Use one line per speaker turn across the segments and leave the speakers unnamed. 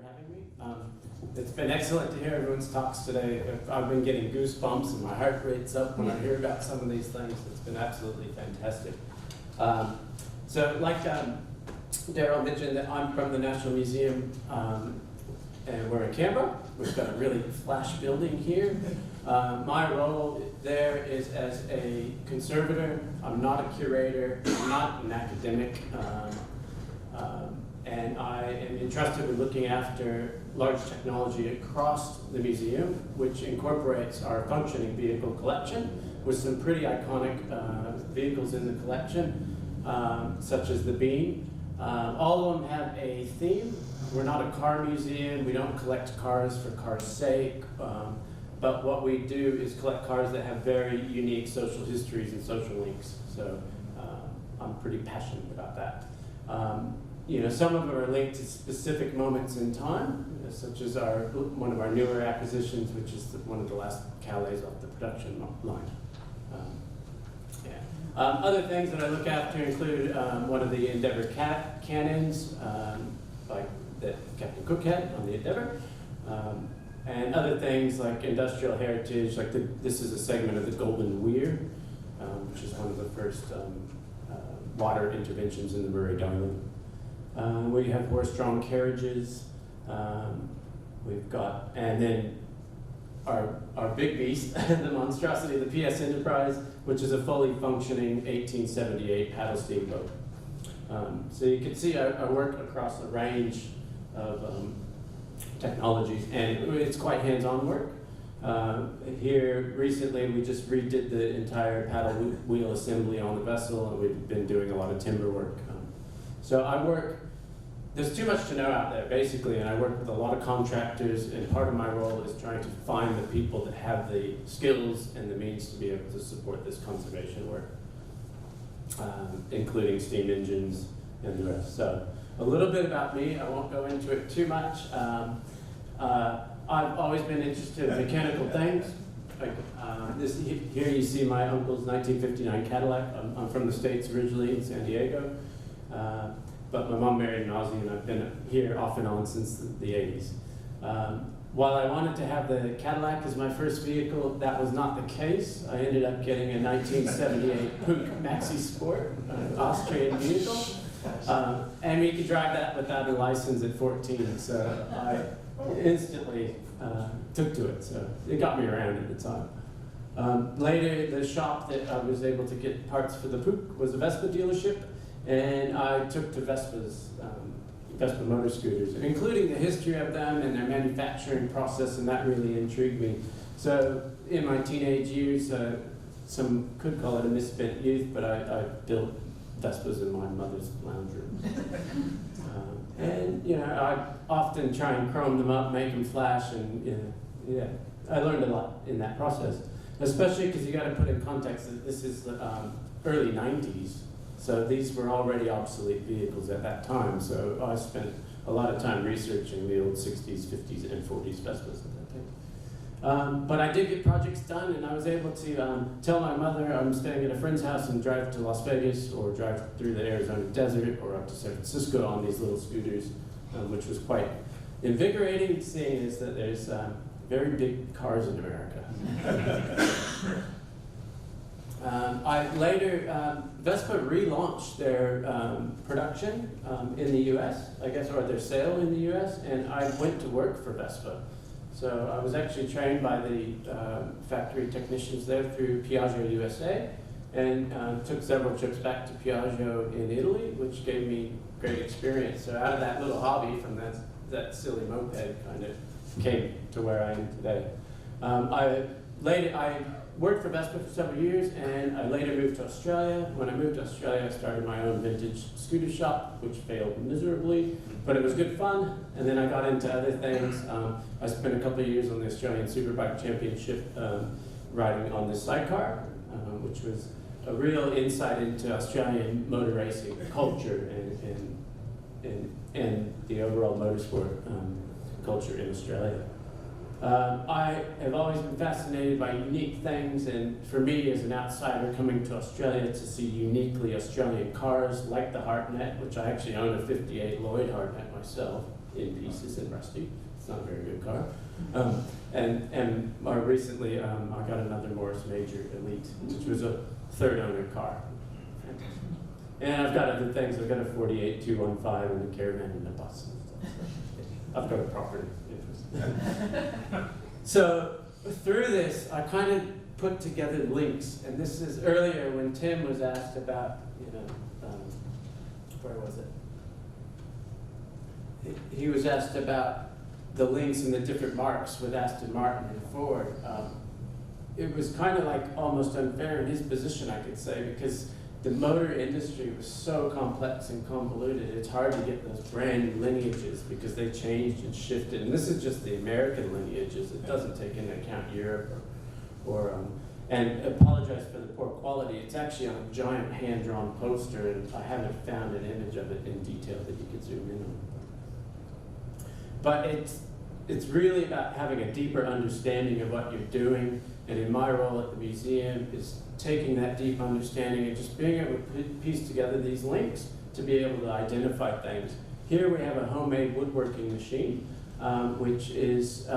having me. It's been excellent to hear everyone's talks today. I've been getting goosebumps and my heart rate's up when I hear about some of these things. It's been absolutely fantastic. So like Daryl mentioned, that I'm from the National Museum and we're in Canberra. We've got a really flash building here. My role there is as a conservator. I'm not a curator, I'm not an academic. And I am entrusted with looking after large technology across the museum, which incorporates our functioning vehicle collection with some pretty iconic vehicles in the collection, such as the Beam. All of them have a theme. We're not a car museum. We don't collect cars for cars' sake. But what we do is collect cars that have very unique social histories and social links. So I'm pretty passionate about that. You know, some of them are linked to specific moments in time, such as one of our newer acquisitions, which is one of the last Calais off the production line. Other things that I look after include one of the Endeavour cannons, like that Captain Cook had on the Endeavour, and other things like industrial heritage, like this is a segment of the Golden Weir, which is one of the first water interventions in the Murray-Darling. We have horse-drawn carriages. We've got, and then our big beast, the monstrosity of the PS Enterprise, which is a fully functioning 1878 paddle steamboat. So you can see I work across a range of technologies, and it's quite hands-on work. Here recently, we just redid the entire paddle wheel assembly on the vessel, and we've been doing a lot of timber work. So I work, there's too much to know out there, basically, and I work with a lot of contractors, and part of my role is trying to find the people that have the skills and the means to be able to support this conservation work, including steam engines and the rest. So a little bit about me, I won't go into it too much. I've always been interested in mechanical things. Like, here you see my uncle's 1959 Cadillac. I'm from the States originally, in San Diego. But my mom married an Aussie, and I've been here off and on since the 80s. While I wanted to have the Cadillac as my first vehicle, that was not the case. I ended up getting a 1978 Puch Maxi Sport, an Austrian vehicle. And we could drive that without a license at 14, so I instantly took to it. So it got me around at the time. Later, the shop that I was able to get parts for the Puch was a Vespa dealership. And I took to Vespa motor scooters, including the history of them and their manufacturing process, and that really intrigued me. So in my teenage years, some could call it a misspent youth, but I built Vespas in my mother's lounge room. And you know, I often try and chrome them up, make them flash, and yeah, I learned a lot in that process. Especially because you got to put in context that this is the early 90s. So these were already obsolete vehicles at that time, so I spent a lot of time researching the old 60s, 50s, and 40s Vespas at that time. But I did get projects done, and I was able to tell my mother I'm staying at a friend's house and drive to Las Vegas, or drive through the Arizona desert, or up to San Francisco on these little scooters, which was quite invigorating, seeing is that there's very big cars in America. Vespa relaunched their production in the US, I guess, or their sale in the US, and I went to work for Vespa. So I was actually trained by the factory technicians there through Piaggio USA, and took several trips back to Piaggio in Italy, which gave me great experience. So out of that little hobby from that silly moped kind of came to where I am today. I worked for Vespa for several years, and I later moved to Australia. When I moved to Australia, I started my own vintage scooter shop, which failed miserably, but it was good fun. And then I got into other things. I spent a couple of years on the Australian Superbike Championship riding on this sidecar, which was a real insight into Australian motor racing culture and the overall motorsport culture in Australia. I have always been fascinated by unique things, and for me as an outsider coming to Australia to see uniquely Australian cars like the Hartnett, which I actually own a 58 Lloyd Hartnett myself, in pieces and rusty. It's not a very good car. And more recently, I got another Morris Major Elite, which was a third owner car. And I've got other things. I've got a 48 215 and a Caravan and a bus and stuff. So I've got a property interest. So through this, I kind of put together links. And this is earlier when Tim was asked about, where was it? He was asked about the links and the different marks with Aston Martin and Ford. It was kind of like almost unfair in his position, I could say, because the motor industry was so complex and convoluted, it's hard to get those brand new lineages because they changed and shifted. And this is just the American lineages. It doesn't take into account Europe and apologize for the poor quality. It's actually on a giant hand-drawn poster, and I haven't found an image of it in detail that you could zoom in on. But it's really about having a deeper understanding of what you're doing, and in my role at the museum is taking that deep understanding and just being able to piece together these links to be able to identify things. Here we have a homemade woodworking machine, which is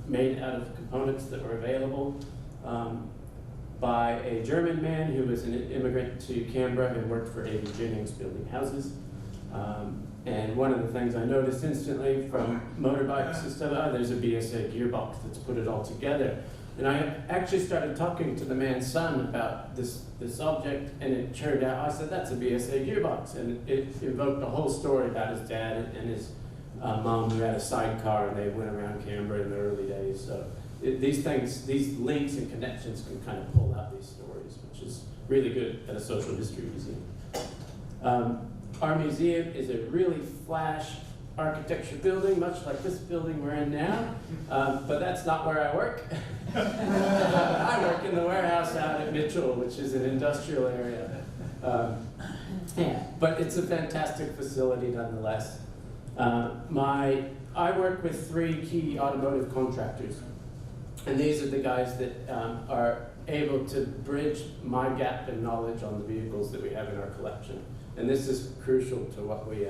made out of components that were available by a German man who was an immigrant to Canberra and worked for A.V. Jennings building houses. And one of the things I noticed instantly from motorbikes and stuff, there's a BSA gearbox that's put it all together. And I actually started talking to the man's son about this object, and it turned out, I said, that's a BSA gearbox. And it evoked a whole story about his dad and his mom who had a sidecar, and they went around Canberra in the early days. So these things, these links and connections can kind of pull out these stories, which is really good at a social history museum. Our museum is a really flash architecture building, much like this building we're in now, but that's not where I work. I work in the warehouse out at Mitchell, which is an industrial area. But it's a fantastic facility nonetheless. I work with 3 key automotive contractors, and these are the guys that are able to bridge my gap in knowledge on the vehicles that we have in our collection. And this is crucial to what we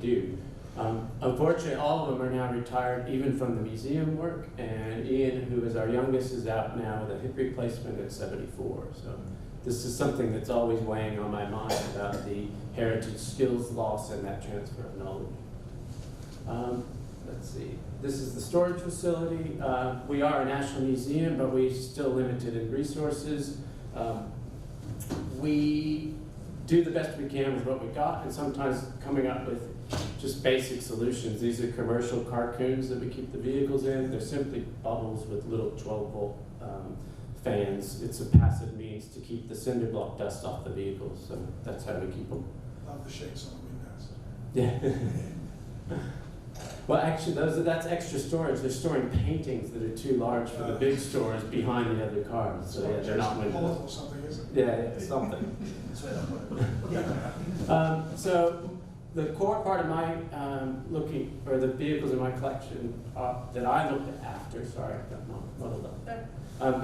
do. Unfortunately, all of them are now retired, even from the museum work. And Ian, who is our youngest, is out now with a hip replacement at 74. So this is something that's always weighing on my mind about the heritage skills loss and that transfer of knowledge. Let's see. This is the storage facility. We are a national museum, but we're still limited in resources. We do the best we can with what we got, and sometimes coming up with just basic solutions. These are commercial carcoons that we keep the vehicles in. They're simply bubbles with little 12-volt fans. It's a passive means to keep the cinder block dust off the vehicles, so that's how we keep them.
Love the shakes on the windows.
Yeah. Well, actually, that's extra storage. They're storing paintings that are too large for the big stores behind the other cars. So yeah, they're not windows.
Or something, isn't
it? Yeah, something. So the core part of my the vehicles in my collection that I looked after, sorry, I've got my model up there,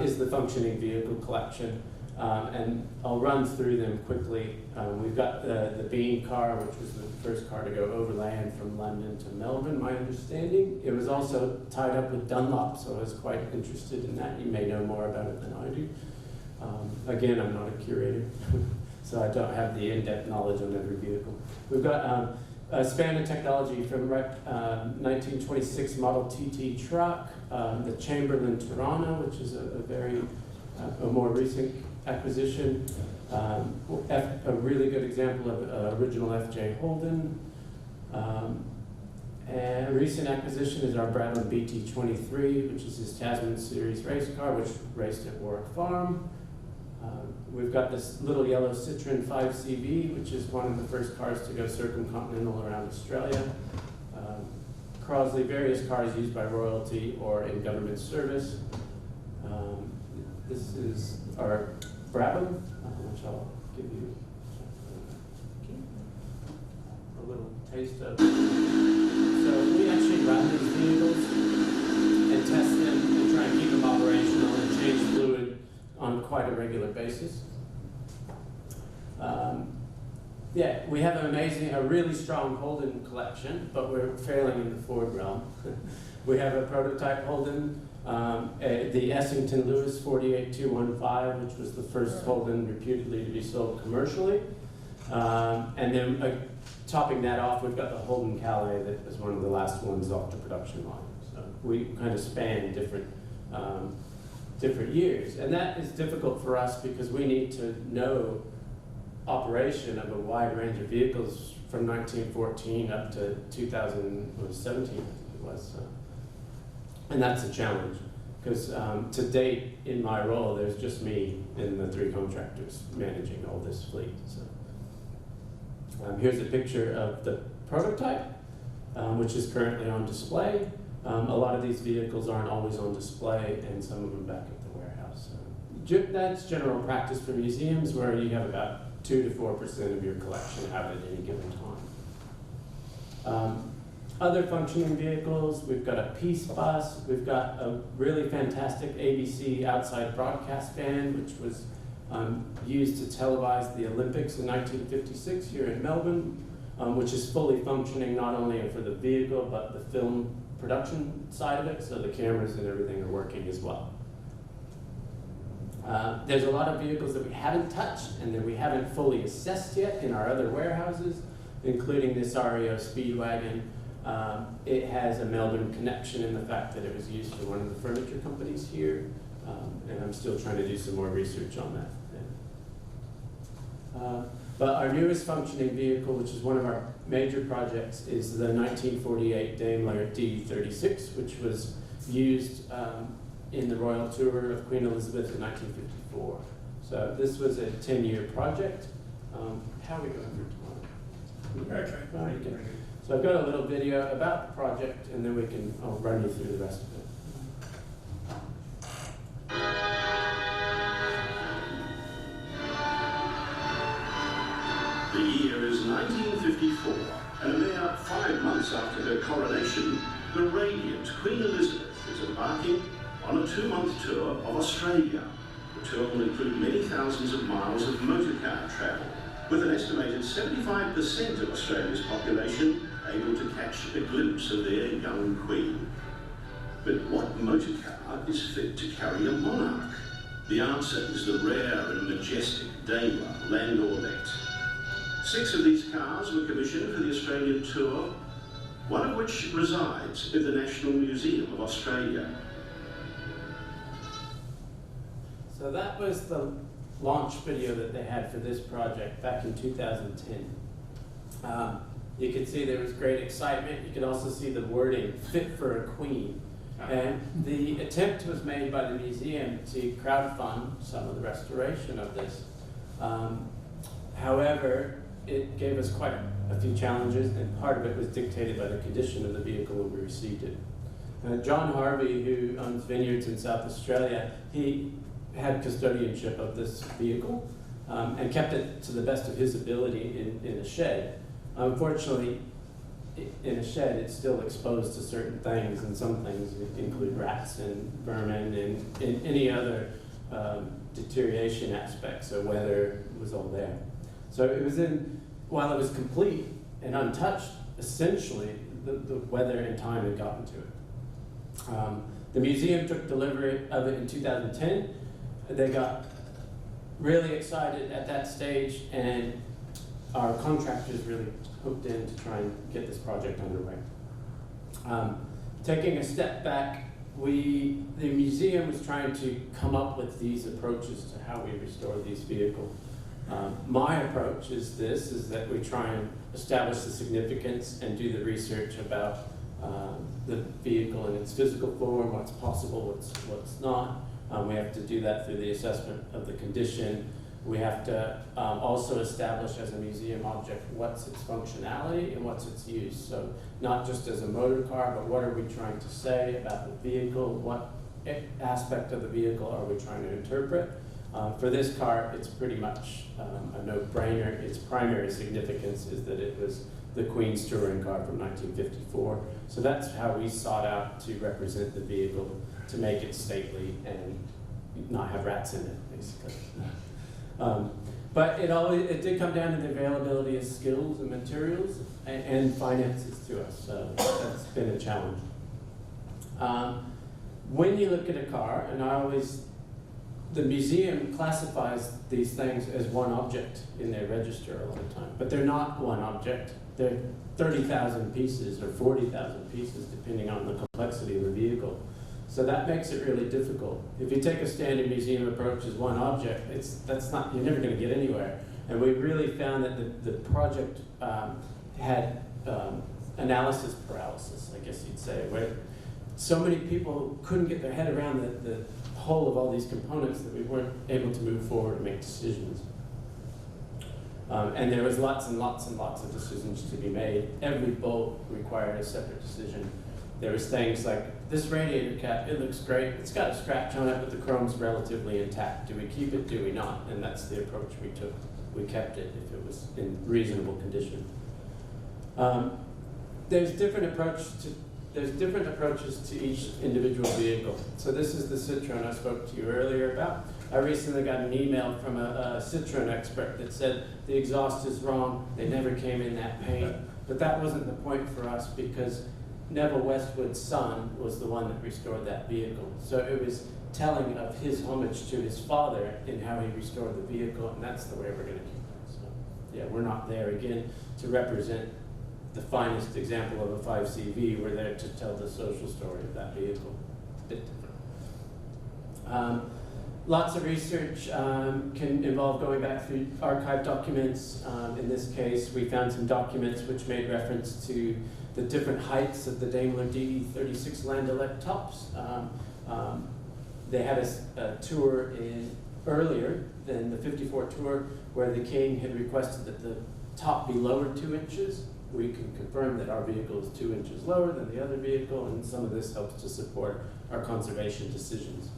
is the functioning vehicle collection. And I'll run through them quickly. We've got the Bean car, which was the first car to go overland from London to Melbourne, my understanding. It was also tied up with Dunlop, so I was quite interested in that. You may know more about it than I do. Again, I'm not a curator, so I don't have the in-depth knowledge on every vehicle. We've got a span of technology from 1926 Model TT truck, the Chamberlain Toronto, which is a more recent acquisition, a really good example of original FJ Holden. And a recent acquisition is our Bradley BT23, which is his Tasman Series race car, which raced at Warwick Farm. We've got this little yellow Citroen 5CV, which is one of the first cars to go circumcontinental around Australia. Crosley, various cars used by royalty or in government service. This is our Brabham, which I'll give you a little taste of. So we actually run these vehicles and test them and try and keep them operational and change fluid on quite a regular basis. Yeah, we have a really strong Holden collection, but we're failing in the Ford realm. We have a prototype Holden, the Essington Lewis 48215, which was the first Holden reputedly to be sold commercially. And then topping that off, we've got the Holden Calais that was one of the last ones off the production line. So we kind of span different years. And that is difficult for us because we need to know operation of a wide range of vehicles from 1914 up to 2017, I think it was. And that's a challenge, because to date, in my role, there's just me and the 3 contractors managing all this fleet. So here's a picture of the prototype, which is currently on display. A lot of these vehicles aren't always on display, and some of them back at the warehouse. That's general practice for museums, where you have about 2 to 4% of your collection out at any given time. Other functioning vehicles, we've got a peace bus, we've got a really fantastic ABC outside broadcast van, which was used to televise the Olympics in 1956 here in Melbourne, which is fully functioning not only for the vehicle, but the film production side of it, so the cameras and everything are working as well. There's a lot of vehicles that we haven't touched and that we haven't fully assessed yet in our other warehouses, including this Reo Speedwagon. It has a Melbourne connection in the fact that it was used for one of the furniture companies here, and I'm still trying to do some more research on that. But our newest functioning vehicle, which is one of our major projects, is the 1948 Daimler D36, which was used in the Royal Tour of Queen Elizabeth in 1954. So this was a 10-year project. How are we going for tomorrow?
Okay.
Very good. So I've got a little video about the project, and then I'll run you through the rest of it.
The year is 1954, and a mere 5 months after her coronation, the radiant Queen Elizabeth is embarking on a 2-month tour of Australia. The tour will include many thousands of miles of motorcar travel, with an estimated 75% of Australia's population able to catch a glimpse of their young queen. But what motorcar is fit to carry a monarch? The answer is the rare and majestic Daimler Landaulet. 6 of these cars were commissioned for the Australian tour, one of which resides in the National Museum of Australia.
So that was the launch video that they had for this project back in 2010. You could see there was great excitement. You could also see the wording, fit for a queen. And the attempt was made by the museum to crowdfund some of the restoration of this. However, it gave us quite a few challenges, and part of it was dictated by the condition of the vehicle when we received it. John Harvey, who owns vineyards in South Australia, he had custodianship of this vehicle and kept it to the best of his ability in a shed. Unfortunately, in a shed, it's still exposed to certain things, and some things include rats and vermin and any other deterioration aspects, so weather was all there. So it was while it was complete and untouched, essentially, the weather and time had gotten to it. The museum took delivery of it in 2010. They got really excited at that stage, and our contractors really hooked in to try and get this project underway. Taking a step back, the museum was trying to come up with these approaches to how we restore these vehicles. My approach is that we try and establish the significance and do the research about the vehicle in its physical form, what's possible, what's not. We have to do that through the assessment of the condition. We have to also establish as a museum object what's its functionality and what's its use. So not just as a motor car, but what are we trying to say about the vehicle? What aspect of the vehicle are we trying to interpret? For this car, it's pretty much a no-brainer. Its primary significance is that it was the Queen's touring car from 1954. So that's how we sought out to represent the vehicle, to make it stately and not have rats in it, basically. But it did come down to the availability of skills and materials and finances to us, so that's been a challenge. When you look at a car, and the museum classifies these things as one object in their register a lot of time, but they're not one object. They're 30,000 pieces or 40,000 pieces, depending on the complexity of the vehicle. So that makes it really difficult. If you take a standard museum approach as one object, you're never going to get anywhere. And we really found that the project had analysis paralysis, I guess you'd say, where so many people couldn't get their head around the whole of all these components that we weren't able to move forward and make decisions. And there was lots and lots and lots of decisions to be made. Every bolt required a separate decision. There was things like, this radiator cap, it looks great. It's got a scratch on it, but the chrome's relatively intact. Do we keep it, do we not? And that's the approach we took. We kept it if it was in reasonable condition. There's different approaches to each individual vehicle. So this is the Citroen I spoke to you earlier about. I recently got an email from a Citroen expert that said the exhaust is wrong, they never came in that paint. But that wasn't the point for us, because Neville Westwood's son was the one that restored that vehicle. So it was telling of his homage to his father in how he restored the vehicle, and that's the way we're going to keep it. So yeah, we're not there again to represent the finest example of a 5CV. We're there to tell the social story of that vehicle. It's a bit different. Lots of research can involve going back through archive documents. In this case, we found some documents which made reference to the different heights of the Daimler D36 Landaulet tops. They had a tour earlier than the 54 tour where the king had requested that the top be lowered 2 inches. We can confirm that our vehicle is 2 inches lower than the other vehicle, and some of this helps to support our conservation decisions.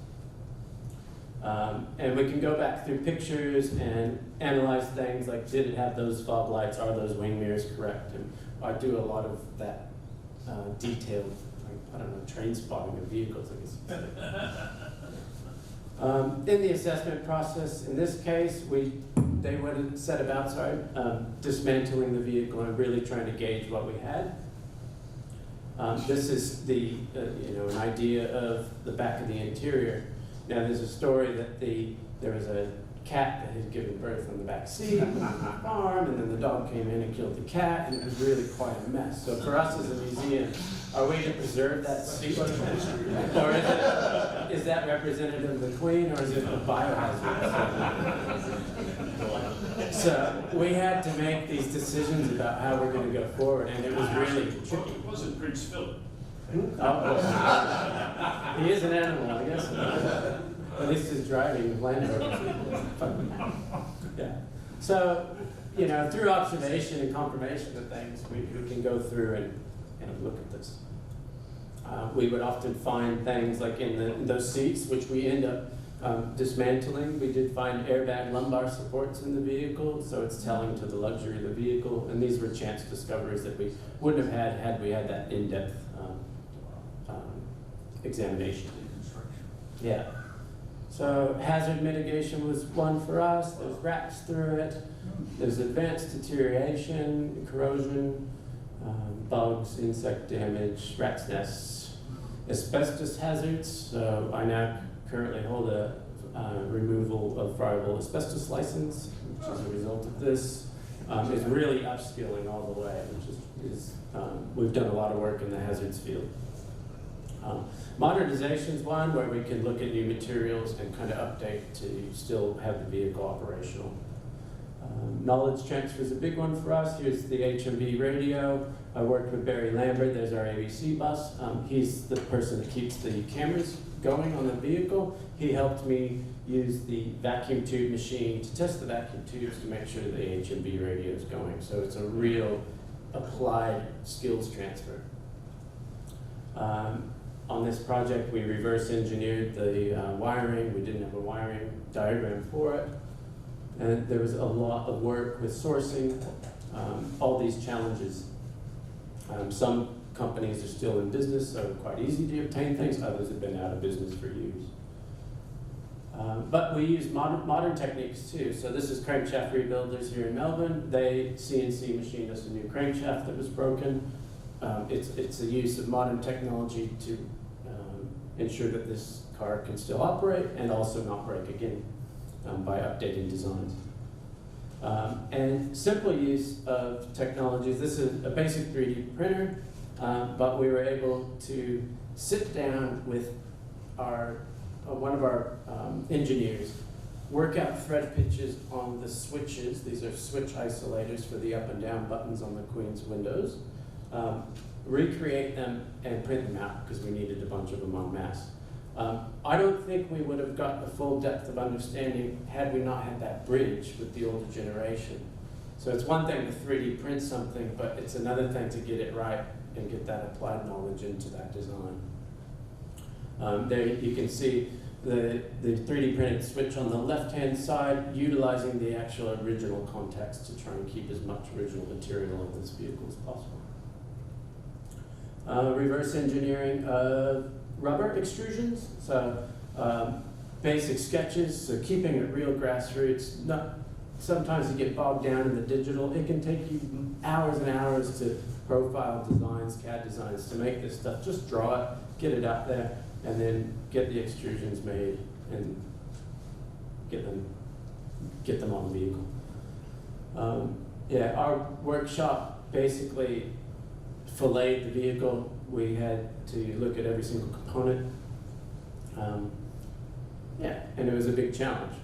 And we can go back through pictures and analyze things like, did it have those fog lights? Are those wing mirrors correct? And I do a lot of that detailed, I don't know, train spotting of vehicles, I guess. In the assessment process, in this case, they would have set about, dismantling the vehicle and really trying to gauge what we had. This is an idea of the back of the interior. Now, there's a story that there was a cat that had given birth on the back seat on the farm, and then the dog came in and killed the cat, and it was really quite a mess. So for us as a museum, are we to preserve that seat? Or is that representative of the Queen, or is it a biohazard? So we had to make these decisions about how we're going to go forward, and it was really tricky.
It wasn't Prince Philip.
Oh, he is an animal, I guess. At least he's driving Land Rover. Yeah. So, through observation and confirmation of things, we can go through and look at this. We would often find things like in those seats, which we end up dismantling. We did find airbag lumbar supports in the vehicle, so it's telling to the luxury of the vehicle. And these were chance discoveries that we wouldn't have had we had that in-depth examination. Yeah. So hazard mitigation was one for us. There's wraps through it. There's advanced deterioration, corrosion, bugs, insect damage, rat's nests, asbestos hazards. So I now currently hold a removal of friable asbestos license, which is a result of this. It's really upskilling all the way, which is we've done a lot of work in the hazards field. Modernization is one where we can look at new materials and kind of update to still have the vehicle operational. Knowledge transfer is a big one for us. Here's the HMV radio. I worked with Barry Lambert. There's our ABC bus. He's the person that keeps the cameras going on the vehicle. He helped me use the vacuum tube machine to test the vacuum tubes to make sure the HMV radio is going. So it's a real applied skills transfer. On this project, we reverse engineered the wiring. We didn't have a wiring diagram for it. And there was a lot of work with sourcing, all these challenges. Some companies are still in business, so quite easy to obtain things. Others have been out of business for years. But we use modern techniques too. So this is crankshaft rebuilders here in Melbourne. They CNC machined us a new crankshaft that was broken. It's the use of modern technology to ensure that this car can still operate and also not break again by updating designs. And simple use of technologies. This is a basic 3D printer, but we were able to sit down with one of our engineers, work out thread pitches on the switches. These are switch isolators for the up and down buttons on the Queen's windows. Recreate them and print them out because we needed a bunch of them en masse. I don't think we would have got the full depth of understanding had we not had that bridge with the older generation. So it's one thing to 3D print something, but it's another thing to get it right and get that applied knowledge into that design. There you can see the 3D printed switch on the left-hand side, utilizing the actual original context to try and keep as much original material in this vehicle as possible. Reverse engineering of rubber extrusions, so basic sketches, so keeping it real grassroots. Sometimes you get bogged down in the digital. It can take you hours and hours to profile designs, CAD designs, to make this stuff. Just draw it, get it out there, and then get the extrusions made and get them on the vehicle. Yeah, our workshop basically filleted the vehicle. We had to look at every single component. Yeah, and it was a big challenge.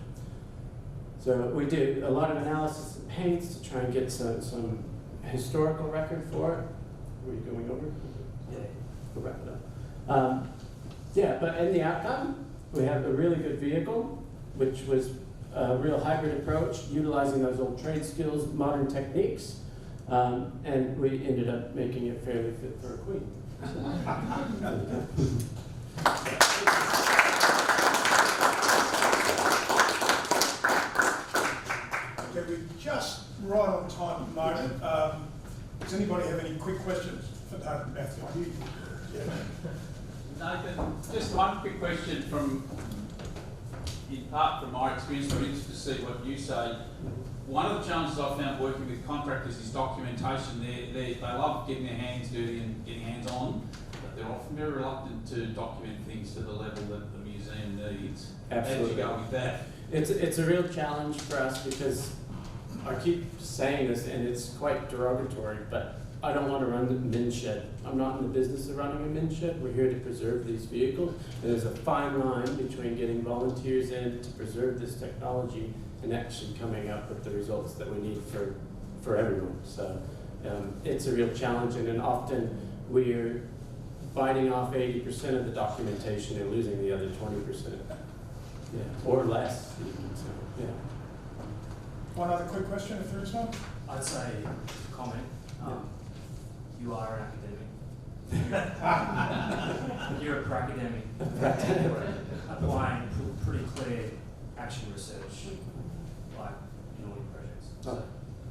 So we did a lot of analysis of paints to try and get some historical record for it. Were you going over? Yeah. We'll wrap it up. Yeah, but in the outcome, we have a really good vehicle, which was a real hybrid approach, utilizing those old trade skills, modern techniques, and we ended up making it fairly fit for a Queen.
Okay, we're just right on time at the moment. Does anybody have any quick questions for David Matthew? Yeah.
Nathan, just one quick question in part from my experience. I'm interested to see what you say. One of the challenges I've found working with contractors is documentation. They love getting their hands dirty and getting hands-on, but they're often very reluctant to document things to the level that the museum needs.
Absolutely.
How did you go with that?
It's a real challenge for us because I keep saying this and it's quite derogatory, but I don't want to run the min shed. I'm not in the business of running a min shed. We're here to preserve these vehicles. And there's a fine line between getting volunteers in to preserve this technology and actually coming up with the results that we need for everyone. So it's a real challenge, and then often we're biting off 80% of the documentation and losing the other 20%. Yeah, or less even, so, yeah.
One other quick question, if there is one?
I'd say comment. You are an academic. You're a pracademic. Applying pretty clear action research, like in all your projects. So,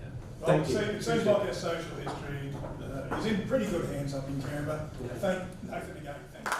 yeah.
Well,
Thank you.
it seems like our social history is in pretty good hands up in Canberra.
Yeah.
Thank Nathan again. Thank you.